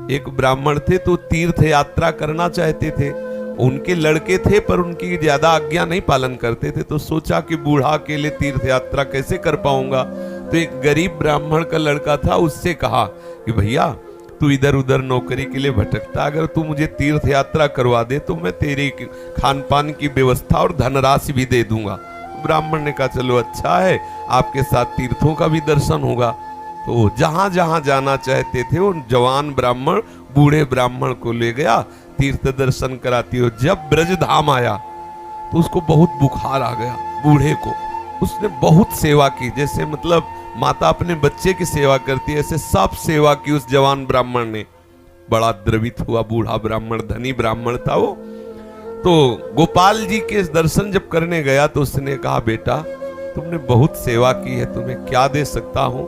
एक ब्राह्मण थे तो तीर्थ यात्रा करना चाहते थे। उनके लड़के थे पर उनकी ज्यादा आज्ञा नहीं पालन करते थे, तो सोचा कि बूढ़ा अकेले तीर्थ यात्रा कैसे कर पाऊंगा। तो एक गरीब ब्राह्मण का लड़का था, उससे कहा कि भैया तू इधर उधर नौकरी के लिए भटकता, अगर तू मुझे तीर्थ यात्रा करवा दे तो मैं तेरी खान पान की व्यवस्था और धनराशि भी दे दूंगा। ब्राह्मण ने कहा चलो अच्छा है, आपके साथ तीर्थों का भी दर्शन होगा। तो जहां जहां जाना चाहते थे वो जवान ब्राह्मण बूढ़े ब्राह्मण को ले गया, तीर्थ दर्शन कराती हो। जब ब्रज धाम आया तो उसको बहुत बुखार आ गया बूढ़े को। उसने बहुत सेवा की, जैसे मतलब माता अपने बच्चे की सेवा करती है, ऐसे सब सेवा की उस जवान ब्राह्मण ने। बड़ा द्रवित हुआ बूढ़ा ब्राह्मण, धनी ब्राह्मण था वो। तो गोपाल जी के दर्शन जब करने गया तो उसने कहा बेटा तुमने बहुत सेवा की है, तुम्हें क्या दे सकता हूं?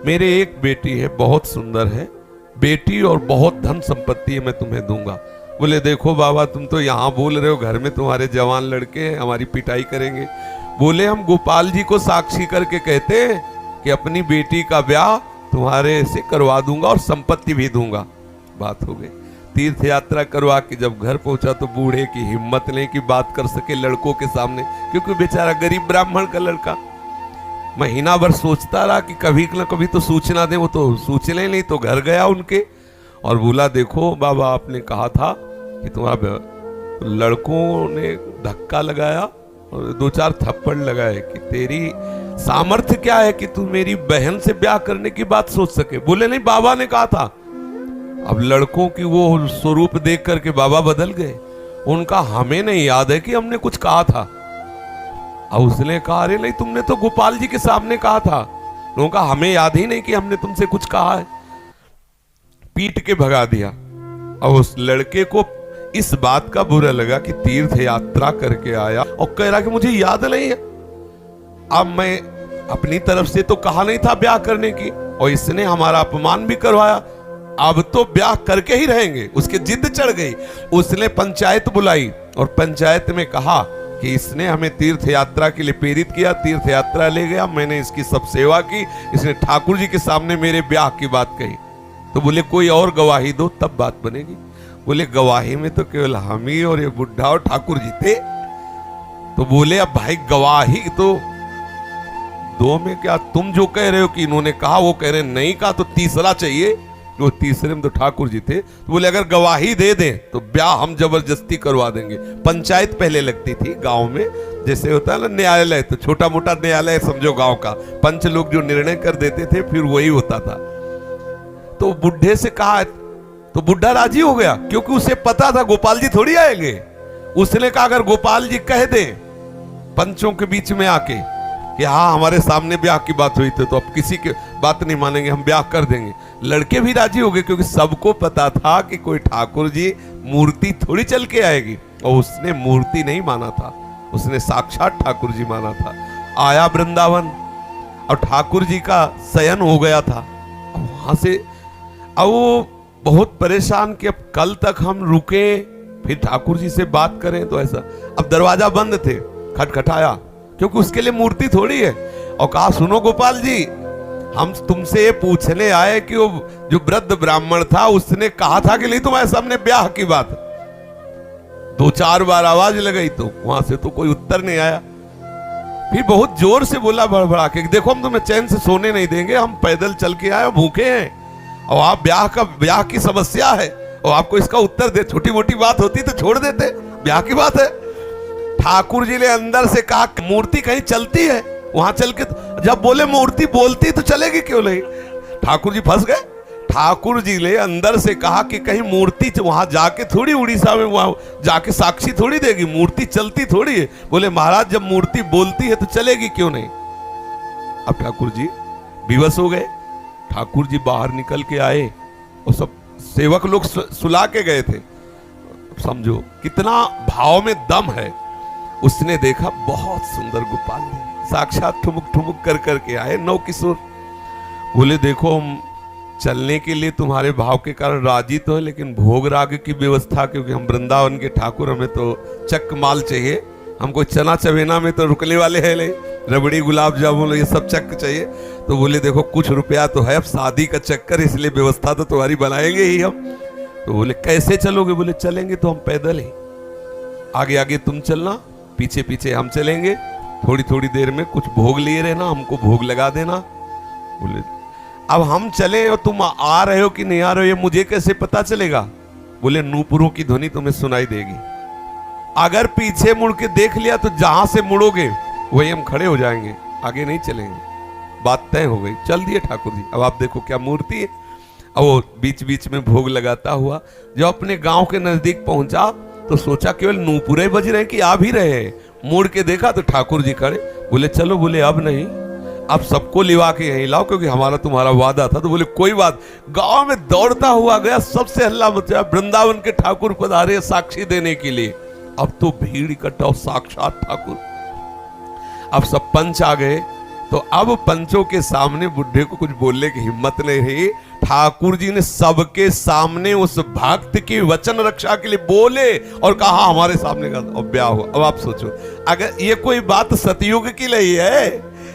मेरे एक बेटी है, बहुत सुंदर है बेटी और बहुत धन संपत्ति है, मैं तुम्हें दूंगा। बोले देखो बाबा तुम तो यहाँ बोल रहे हो, घर में तुम्हारे जवान लड़के हैं, हमारी पिटाई करेंगे। बोले हम गोपाल जी को साक्षी करके कहते हैं कि अपनी बेटी का ब्याह तुम्हारे से करवा दूंगा और संपत्ति भी दूंगा। बात हो गई। तीर्थ यात्रा करवा के जब घर पहुंचा तो बूढ़े की हिम्मत नहीं कि बात कर सके लड़कों के सामने, क्योंकि बेचारा गरीब ब्राह्मण का लड़का। महीना भर सोचता रहा कि कभी न कभी तो सूचना दे, वो तो सूचने नहीं। तो घर गया उनके और बोला देखो बाबा आपने कहा था कि तुम्हारा लड़कों ने धक्का लगाया और दो चार थप्पड़ लगाए कि तेरी सामर्थ्य क्या है कि तू मेरी बहन से ब्याह करने की बात सोच सके। बोले नहीं बाबा ने कहा था। अब लड़कों की वो स्वरूप देख करके बाबा बदल गए। उनका हमें नहीं याद है कि हमने कुछ कहा था। अब उसने कहा अरे नहीं तुमने तो गोपाल जी के सामने कहा था। लोगों का हमें याद ही नहीं कि हमने तुमसे कुछ कहा है। पीट के भगा दिया। अब उस लड़के को इस बात का बुरा लगा कि तीर्थ यात्रा करके आया और कह रहा कि मुझे याद नहीं है। अब मैं अपनी तरफ से तो कहा नहीं था ब्याह करने की, और इसने हमारा अपमान भी करवाया, अब तो ब्याह करके ही रहेंगे। उसके जिद चढ़ गई। उसने पंचायत बुलाई और पंचायत में कहा कि इसने हमें तीर्थ यात्रा के लिए प्रेरित किया, तीर्थ यात्रा ले गया, मैंने इसकी सब सेवा की, इसने ठाकुर जी के सामने मेरे ब्याह की बात कही। तो बोले कोई और गवाही दो तब बात बनेगी। बोले गवाही में तो केवल हम ही और ये बुढ़ा और ठाकुर जी थे। तो बोले अब भाई गवाही तो दो में क्या, तुम जो कह रहे हो कि इन्होंने कहा वो कह रहे नहीं कहा, तो तीसरा चाहिए। जो तीसरे में तो ठाकुर जी थे। तो बोले अगर गवाही दे दें तो ब्याह हम जबरदस्ती करवा देंगे। पंचायत पहले लगती थी गांव में, जैसे होता है ना न्यायालय, तो छोटा मोटा न्यायालय समझो गांव का। पंच लोग जो निर्णय कर देते थे फिर वही होता था। तो बुढ़े से कहा तो बुढ़ा राजी हो गया, क्योंकि उसे पता था गोपाल जी थोड़ी आएंगे। उसने कहा अगर गोपाल जी कह दे पंचों के बीच में आके कि हाँ हमारे सामने ब्याह की बात हुई थी, तो अब किसी की बात नहीं मानेंगे, हम ब्याह कर देंगे। लड़के भी राजी हो गए, क्योंकि सबको पता था कि कोई ठाकुर जी मूर्ति थोड़ी चल के आएगी। और उसने मूर्ति नहीं माना था, उसने साक्षात ठाकुर जी माना था। आया वृंदावन और ठाकुर जी का शयन हो गया था। वहां से अब वो बहुत परेशान कि अब कल तक हम रुके फिर ठाकुर जी से बात करें तो ऐसा। अब दरवाजा बंद थे, खटखटाया, क्योंकि उसके लिए मूर्ति थोड़ी है, और कहा सुनो गोपाल जी हम तुमसे ये पूछने आए कि वो जो वृद्ध ब्राह्मण था उसने कहा था कि नहीं तुम्हारे सामने ब्याह की बात। दो चार बार आवाज लगाई तो वहां से तो कोई उत्तर नहीं आया। फिर बहुत जोर से बोला बड़बड़ा के देखो हम तुम्हें चैन से सोने नहीं देंगे, हम पैदल चल के आए भूखे हैं और आप ब्याह की समस्या है और आपको इसका उत्तर दे। छोटी मोटी बात होती तो छोड़ देते, ब्याह की बात है। ठाकुर जी ने अंदर से कहा मूर्ति कहीं चलती है, वहां चल के जब बोले मूर्ति बोलती तो चलेगी क्यों नहीं। ठाकुर जी फंस गए। ठाकुर जी ने अंदर से कहा कि कहीं मूर्ति वहां जाके थोड़ी उड़ीसा में वहां जाके साक्षी थोड़ी देगी, मूर्ति चलती थोड़ी है। बोले महाराज जब मूर्ति बोलती है तो चलेगी क्यों नहीं। अब ठाकुर जी विवश हो गए। ठाकुर जी बाहर निकल के आए और सब सेवक लोग सुला के गए थे। समझो कितना भाव में दम है। उसने देखा बहुत सुंदर गोपाल जी साक्षात ठुमुक ठुमुक कर करके आए, नौ किशोर। बोले देखो हम चलने के लिए तुम्हारे भाव के कारण राजी तो है, लेकिन भोग राग की व्यवस्था, क्योंकि हम वृंदावन के ठाकुर, हमें तो चक माल चाहिए, हमको चना चवेना में तो रुकने वाले हैं नहीं, रबड़ी गुलाब जामुन ये सब चक्कर चाहिए। तो बोले देखो कुछ रुपया तो है, अब शादी का चक्कर, इसलिए व्यवस्था तो तुम्हारी बनाएंगे ही हम। तो बोले कैसे चलोगे? बोले चलेंगे तो हम पैदल ही, आगे आगे तुम चलना, पीछे पीछे हम चलेंगे, थोड़ी थोड़ी देर में कुछ भोग लिए रहना, हमको भोग लगा देना। बोले अब हम चले और तुम आ रहे हो कि नहीं आ रहे हो ये मुझे कैसे पता चलेगा? बोले नूपुरों की ध्वनि तुम्हें सुनाई देगी, अगर पीछे मुड़ के देख लिया तो जहां से मुड़ोगे वही हम खड़े हो जाएंगे, आगे नहीं चलेंगे। बात तय हो गई, चल दिए ठाकुर जी। अब आप देखो क्या मूर्ति है। अब वो बीच बीच में भोग लगाता हुआ जब अपने गांव के नजदीक पहुंचा तो सोचा केवल नूपुरे बज रहे हैं कि आ भी रहे हैं। मुड़ के देखा तो ठाकुर जी खड़े। बोले चलो, बोले अब नहीं, अब सबको लिवा के यहीं लाओ क्योंकि हमारा तुम्हारा वादा था। तो बोले कोई बात। गांव में दौड़ता हुआ गया, सबसे हल्ला मचा, वृंदावन के ठाकुर पधारे साक्षी देने के लिए। अब तो भीड़ इकट्ठा, साक्षात ठाकुर। अब सब पंच आ गए, तो अब पंचों के सामने बुढ़े को कुछ बोलने की हिम्मत नहीं रही। ठाकुर जी ने सबके सामने उस भक्त की वचन रक्षा के लिए बोले और कहा हमारे सामने का और ब्याह हुआ। अब आप सोचो, अगर ये कोई बात सतयुग की नहीं है,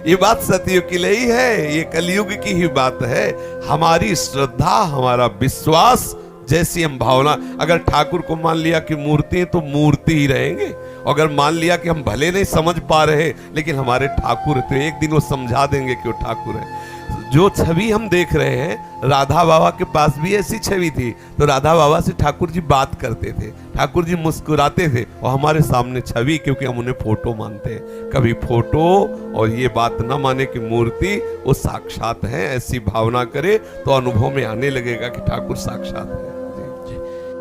ये बात सतयुग की नहीं है, ये कलयुग की ही बात है। हमारी श्रद्धा, हमारा विश्वास, जैसी हम भावना, अगर ठाकुर को मान लिया कि मूर्ति है तो मूर्ति ही रहेंगे, अगर मान लिया कि हम भले नहीं समझ पा रहे लेकिन हमारे ठाकुर है, तो एक दिन वो समझा देंगे कि वो ठाकुर है। जो छवि हम देख रहे हैं, राधा बाबा के पास भी ऐसी छवि थी, तो राधा बाबा से ठाकुर जी बात करते थे, ठाकुर जी मुस्कुराते थे, और हमारे सामने छवि, क्योंकि हम उन्हें फोटो मानते हैं। कभी फोटो और ये बात ना माने कि मूर्ति वो साक्षात है, ऐसी भावना करे तो अनुभव में आने लगेगा कि ठाकुर साक्षात है।